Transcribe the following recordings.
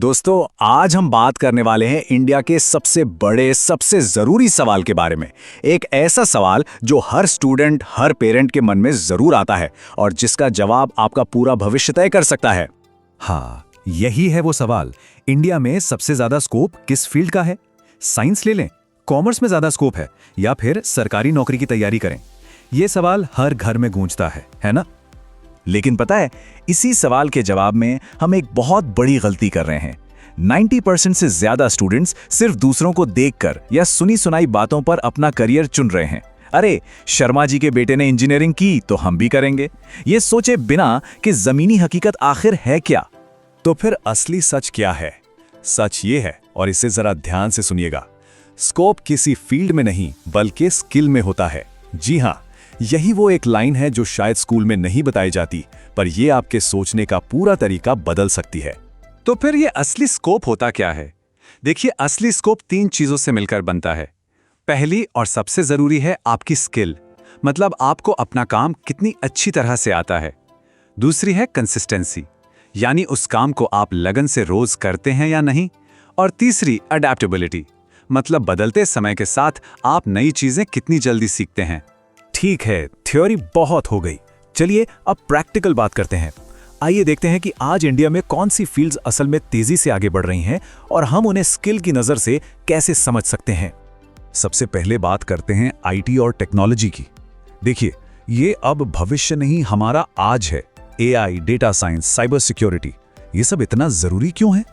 दोस्तों, आज हम बात करने वाले हैं इंडिया के सबसे बड़े, सबसे जरूरी सवाल के बारे में। एक ऐसा सवाल जो हर स्टूडेंट, हर पेरेंट के मन में जरूर आता है और जिसका जवाब आपका पूरा भविष्य तय कर सकता है। हाँ, यही है वो सवाल। इंडिया में सबसे ज्यादा स्कोप किस फील्ड का है? साइंस ले लें, कॉमर्स में ज्यादा स्कोप है, या फिर सरकारी नौकरी की तैयारी करें? ये सवाल हर घर में गूंजता है ना? लेकिन पता है, इसी सवाल के जवाब में हम एक बहुत बड़ी गलती कर रहे हैं। 90% से ज्यादा स्टूडेंट्स सिर्फ दूसरों को देखकर या सुनी सुनाई बातों पर अपना करियर चुन रहे हैं। अरे, शर्मा जी के बेटे ने इंजीनियरिंग की तो हम भी करेंगे, ये सोचे बिना कि जमीनी हकीकत आखिर है क्या। तो फिर असली सच क्या है? सच ये है, और इसे जरा ध्यान से सुनिएगा, स्कोप किसी फील्ड में नहीं बल्कि स्किल में होता है। जी हाँ, यही वो एक लाइन है जो शायद स्कूल में नहीं बताई जाती, पर यह आपके सोचने का पूरा तरीका बदल सकती है। तो फिर ये असली स्कोप होता क्या है? देखिए, असली स्कोप 3 चीजों से मिलकर बनता है। पहली और सबसे जरूरी है आपकी स्किल, मतलब आपको अपना काम कितनी अच्छी तरह से आता है। दूसरी है कंसिस्टेंसी, यानी उस काम को आप लगन से रोज करते हैं या नहीं। और तीसरी अडैप्टेबिलिटी, मतलब बदलते समय के साथ आप नई चीजें कितनी जल्दी सीखते हैं। ठीक है, थ्योरी बहुत हो गई। चलिए अब प्रैक्टिकल बात करते हैं। आइए देखते हैं कि आज इंडिया में कौन सी फील्ड्स असल में तेजी से आगे बढ़ रही हैं और हम उन्हें स्किल की नजर से कैसे समझ सकते हैं। सबसे पहले बात करते हैं आईटी और टेक्नोलॉजी की। देखिए, ये अब भविष्य नहीं, हमारा आज है। AI, data science, cyber security, ये सब इतना जरूरी क्यों है?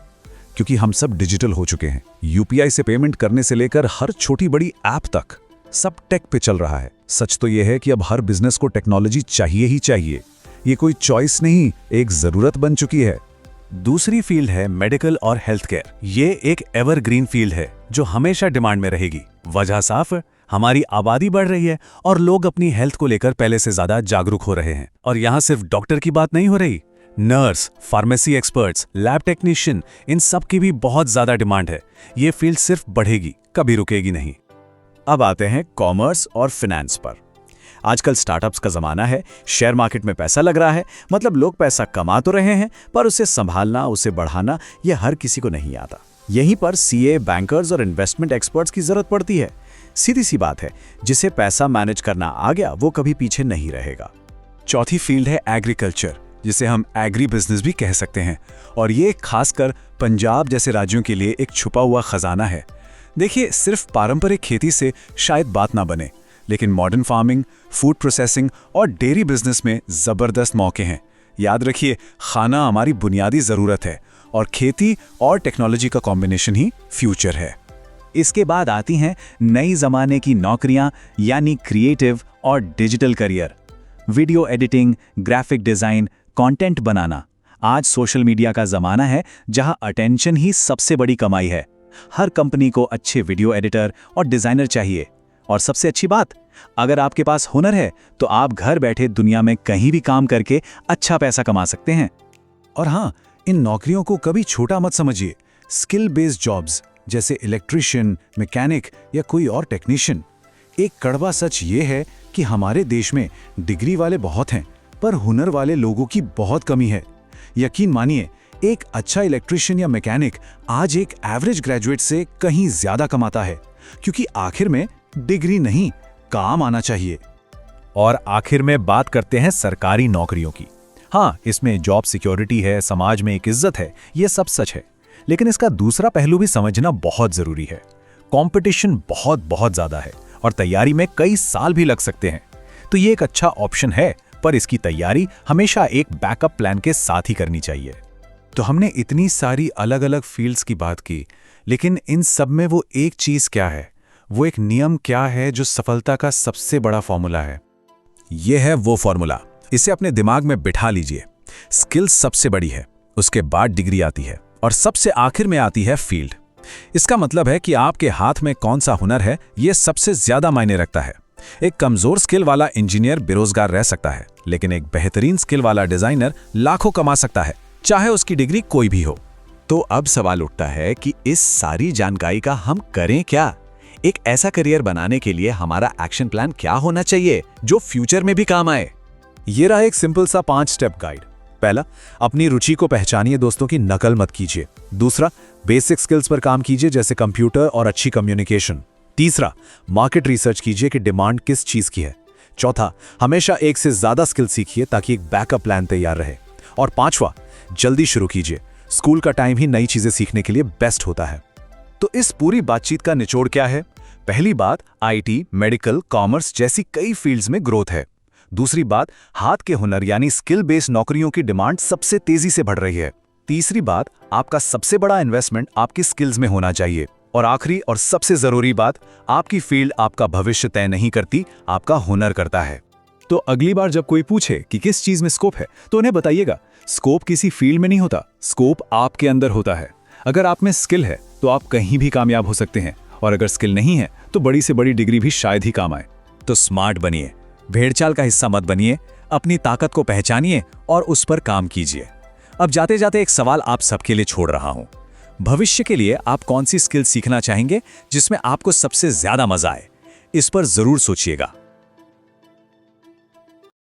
क्योंकि हम सब डिजिटल हो चुके हैं। यूपीआई से पेमेंट करने से लेकर हर छोटी बड़ी ऐप तक सब टेक पे चल रहा है। सच तो यह है कि अब हर बिजनेस को टेक्नोलॉजी चाहिए ही चाहिए। ये कोई चॉइस नहीं, एक जरूरत बन चुकी है। दूसरी फील्ड है मेडिकल और हेल्थ केयर। ये एक एवरग्रीन फील्ड है जो हमेशा डिमांड में रहेगी। वजह साफ है, हमारी आबादी बढ़ रही है और लोग अपनी हेल्थ को लेकर पहले से ज्यादा जागरूक हो रहे हैं। और यहाँ सिर्फ डॉक्टर की बात नहीं हो रही, nurse, pharmacy experts, lab technician, इन सब की भी बहुत ज्यादा डिमांड है। ये फील्ड सिर्फ बढ़ेगी, कभी रुकेगी नहीं। अब आते हैं कॉमर्स और फिनेंस पर। आजकल स्टार्टअप्स का जमाना है, शेयर मार्केट में पैसा लग रहा है, मतलब लोग पैसा कमा तो रहे हैं, पर उसे संभालना, उसे बढ़ाना, यह हर किसी को नहीं आता। यहीं पर सीए, बैंकर्स और इन्वेस्टमेंट एक्सपर्ट्स की जरूरत पड़ती है। सीधी सी बात है, जिसे पैसा मैनेज करना आ गया वो कभी पीछे नहीं रहेगा। चौथी फील्ड है एग्रीकल्चर, जिसे हम एग्री बिजनेस भी कह सकते हैं, और ये खासकर पंजाब जैसे राज्यों के लिए एक छुपा हुआ खजाना है। देखिए, सिर्फ पारंपरिक खेती से शायद बात ना बने, लेकिन मॉडर्न फार्मिंग, फूड प्रोसेसिंग और डेयरी बिजनेस में जबरदस्त मौके हैं। याद रखिए, खाना हमारी बुनियादी जरूरत है और खेती और टेक्नोलॉजी का कॉम्बिनेशन ही फ्यूचर है। इसके बाद आती हैं नई जमाने की नौकरियां, यानी क्रिएटिव और digital career. Video editing, graphic design, content बनाना। आज सोशल मीडिया का जमाना है जहां अटेंशन ही सबसे बड़ी कमाई है। हर कंपनी को अच्छे वीडियो एडिटर और डिजाइनर चाहिए। और सबसे अच्छी बात, अगर आपके पास हुनर है तो आप घर बैठे दुनिया में कहीं भी काम करके अच्छा पैसा कमा सकते हैं। और हाँ, इन नौकरियों को कभी छोटा मत समझिए। स्किल बेस्ड जॉब्स जैसे इलेक्ट्रिशियन, मैकेनिक या कोई और टेक्नीशियन। एक कड़वा सच ये है कि हमारे देश में डिग्री वाले बहुत हैं, पर हुनर वाले लोगों की बहुत कमी है। यकीन मानिए, एक अच्छा इलेक्ट्रिशियन या मैकेनिक आज एक एवरेज ग्रेजुएट से कहीं ज्यादा कमाता है, क्योंकि आखिर में डिग्री नहीं, काम आना चाहिए। और आखिर में बात करते हैं सरकारी नौकरियों की। हाँ, इसमें जॉब सिक्योरिटी है, समाज में एक इज्जत है, ये सब सच है, लेकिन इसका दूसरा पहलू भी समझना बहुत जरूरी है। कंपटीशन बहुत ज्यादा है और तैयारी में कई साल भी लग सकते हैं। तो ये एक अच्छा ऑप्शन है, पर इसकी तैयारी हमेशा एक बैकअप प्लान के साथ ही करनी चाहिए। तो हमने इतनी सारी अलग अलग फील्ड्स की बात की, लेकिन इन सब में वो एक चीज क्या है, वो एक नियम क्या है जो सफलता का सबसे बड़ा फॉर्मूला है? ये है वो फॉर्मूला, इसे अपने दिमाग में बिठा लीजिए। स्किल सबसे बड़ी है, उसके बाद डिग्री आती है और सबसे आखिर में आती है फील्ड। इसका मतलब है कि आपके हाथ में कौन सा हुनर है, यह सबसे ज्यादा मायने रखता है। एक कमजोर स्किल वाला इंजीनियर बेरोजगार रह सकता है, लेकिन एक बेहतरीन स्किल वाला डिजाइनर लाखों कमा सकता है, चाहे उसकी डिग्री कोई भी हो। तो अब सवाल उठता है कि इस सारी जानकारी का हम करें क्या? एक ऐसा करियर बनाने के लिए हमारा एक्शन प्लान क्या होना चाहिए जो फ्यूचर में भी काम आए? ये रहा एक सिंपल सा 5 स्टेप गाइड। पहला, अपनी रुचि को पहचानिए, दोस्तों की नकल मत कीजिए। दूसरा, बेसिक स्किल्स पर काम कीजिए जैसे कंप्यूटर और अच्छी कम्युनिकेशन। तीसरा, मार्केट रिसर्च कीजिए कि डिमांड किस चीज की है। चौथा, हमेशा एक से ज्यादा स्किल सीखिए ताकि एक बैकअप प्लान तैयार रहे। और पांचवा, जल्दी शुरू कीजिए, स्कूल का टाइम ही नई चीजें सीखने के लिए बेस्ट होता है। तो इस पूरी बातचीत का निचोड़ क्या है? पहली बात, आईटी, मेडिकल, कॉमर्स जैसी कई फील्ड्स में ग्रोथ है। दूसरी बात, हाथ के हुनर यानी स्किल बेस्ड नौकरियों की डिमांड सबसे तेजी से बढ़ रही है। तीसरी बात, आपका सबसे बड़ा इन्वेस्टमेंट आपकी स्किल्स में होना चाहिए। और आखिरी और सबसे जरूरी बात, आपकी फील्ड आपका भविष्य तय नहीं करती, आपका हुनर करता है। तो अगली बार जब कोई पूछे कि किस चीज में स्कोप है, तो उन्हें बताइएगा, स्कोप किसी फील्ड में नहीं होता, स्कोप आपके अंदर होता है। अगर आप में स्किल है तो आप कहीं भी कामयाब हो सकते हैं, और अगर स्किल नहीं है तो बड़ी से बड़ी डिग्री भी शायद ही काम आए। तो स्मार्ट बनिए, भेड़चाल का हिस्सा मत बनिए, अपनी ताकत को पहचानिए और उस पर काम कीजिए। अब जाते जाते एक सवाल आप सबके लिए छोड़ रहा हूं। भविष्य के लिए आप कौन सी स्किल सीखना चाहेंगे जिसमें आपको सबसे ज्यादा मजा आए? इस पर जरूर सोचिएगा।